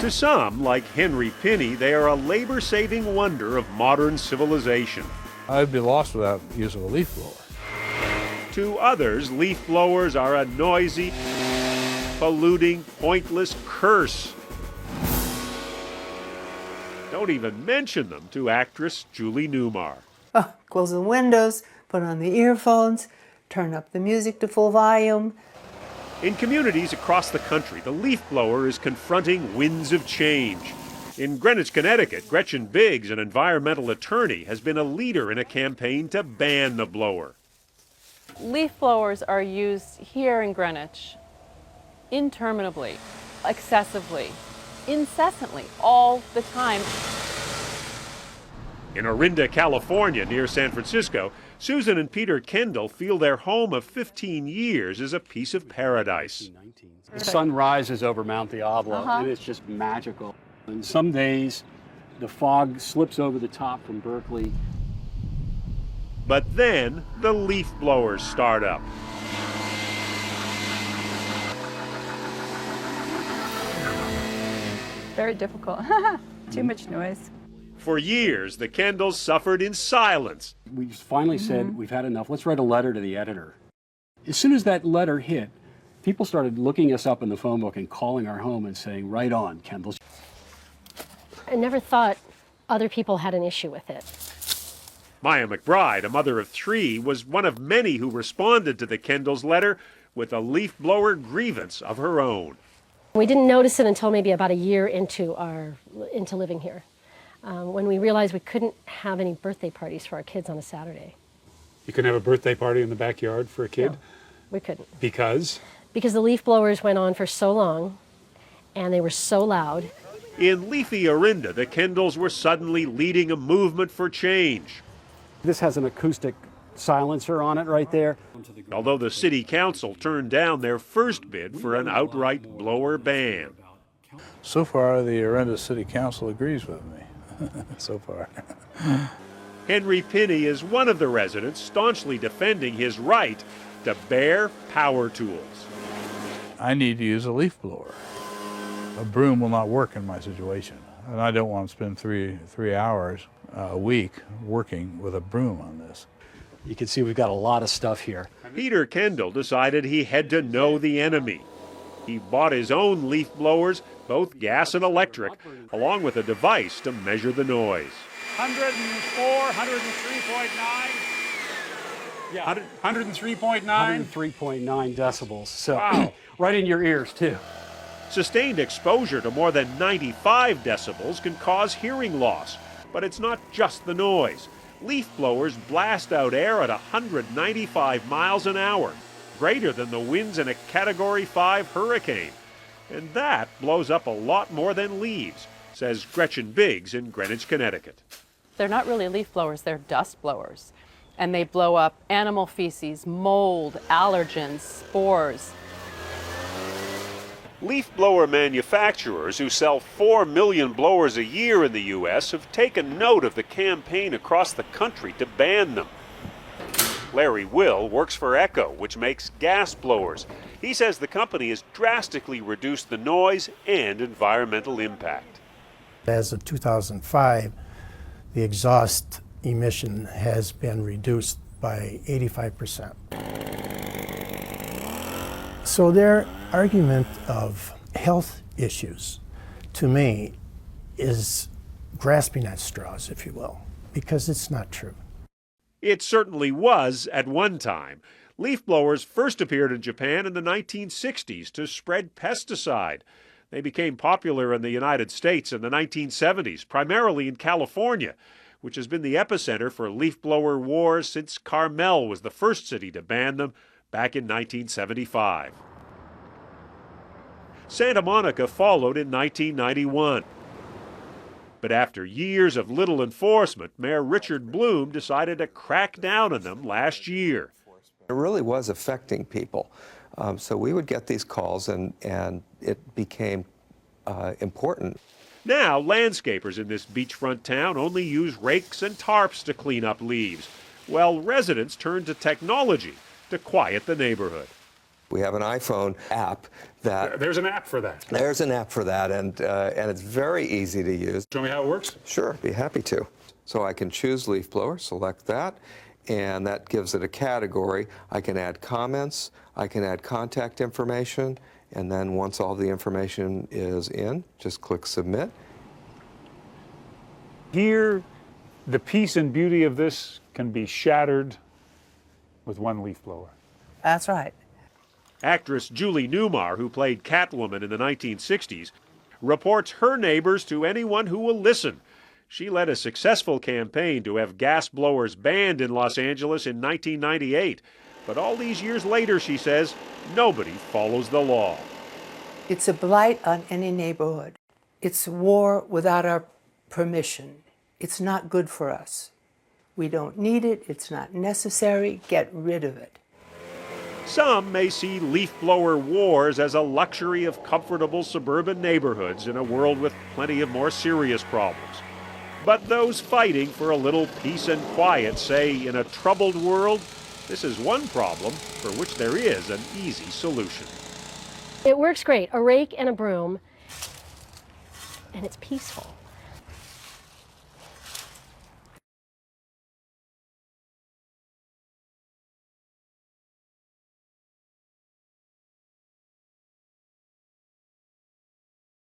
To some, like Henry Pinney, they are a labor-saving wonder of modern civilization. I'd be lost without using a leaf blower. To others, leaf blowers are a noisy, polluting, pointless curse. Don't even mention them to actress Julie Newmar. Oh, close the windows, put on the earphones, turn up the music to full volume. In communities across the country, the leaf blower is confronting winds of change. In Greenwich, Connecticut, Gretchen Biggs, an environmental attorney, has been a leader in a campaign to ban the blower. Leaf blowers are used here in Greenwich interminably, excessively, incessantly, all the time. In Orinda, California, near San Francisco, Susan and Peter Kendall feel their home of 15 years is a piece of paradise. The sun rises over Mount Diablo, and it's just magical. And some days, the fog slips over the top from Berkeley. But then, the leaf blowers start up. Very difficult. Too much noise. For years, the Kendalls suffered in silence. We finally said, we've had enough. Let's write a letter to the editor. As soon as that letter hit, people started looking us up in the phone book and calling our home and saying, right on, Kendalls. I never thought other people had an issue with it. Maya McBride, a mother of 3, was one of many who responded to the Kendalls' letter with a leaf blower grievance of her own. We didn't notice it until maybe about a year into living here, when we realized we couldn't have any birthday parties for our kids on a Saturday. You couldn't have a birthday party in the backyard for a kid? No, we couldn't. Because? Because the leaf blowers went on for so long, and they were so loud. In leafy Orinda, the Kendalls were suddenly leading a movement for change. This has an acoustic silencer on it right there. Although the city council turned down their first bid for an outright blower ban. So far, the Orinda City Council agrees with me. So far. Henry Pinney is one of the residents staunchly defending his right to bear power tools. I need to use a leaf blower. A broom will not work in my situation, and I don't want to spend three hours a week working with a broom on this. You can see we've got a lot of stuff here. Peter Kendall decided he had to know the enemy. He bought his own leaf blowers, both gas and electric, along with a device to measure the noise. 104, 103.9. Yeah, 103.9. 103.9 decibels. So Wow. right in your ears, too. Sustained exposure to more than 95 decibels can cause hearing loss, but it's not just the noise. Leaf blowers blast out air at 195 miles an hour, greater than the winds in a Category 5 hurricane. And that blows up a lot more than leaves, says Gretchen Biggs in Greenwich, Connecticut. They're not really leaf blowers, they're dust blowers. And they blow up animal feces, mold, allergens, spores. Leaf blower manufacturers who sell 4 million blowers a year in the U.S. have taken note of the campaign across the country to ban them. Larry Will works for Echo, which makes gas blowers. He says the company has drastically reduced the noise and environmental impact. As of 2005, the exhaust emission has been reduced by 85%. So their argument of health issues, to me, is grasping at straws, if you will, because it's not true. It certainly was at one time. Leaf blowers first appeared in Japan in the 1960s to spread pesticide. They became popular in the United States in the 1970s, primarily in California, which has been the epicenter for leaf blower wars since Carmel was the first city to ban them back in 1975. Santa Monica followed in 1991. But after years of little enforcement, Mayor Richard Bloom decided to crack down on them last year. It really was affecting people. So we would get these calls and it became important. Now, landscapers in this beachfront town only use rakes and tarps to clean up leaves, while residents turn to technology to quiet the neighborhood. We have an iPhone app that... There's an app for that. There's an app for that, and it's very easy to use. Show me how it works. Sure, be happy to. So I can choose leaf blower, select that, and that gives it a category. I can add comments, I can add contact information, and then once all the information is in, just click submit. Here, the peace and beauty of this can be shattered with one leaf blower. That's right. Actress Julie Newmar, who played Catwoman in the 1960s, reports her neighbors to anyone who will listen. She led a successful campaign to have gas blowers banned in Los Angeles in 1998. But all these years later, she says, nobody follows the law. It's a blight on any neighborhood. It's war without our permission. It's not good for us. We don't need it. It's not necessary. Get rid of it. Some may see leaf blower wars as a luxury of comfortable suburban neighborhoods in a world with plenty of more serious problems. But those fighting for a little peace and quiet say in a troubled world, this is one problem for which there is an easy solution. It works great, a rake and a broom, and it's peaceful.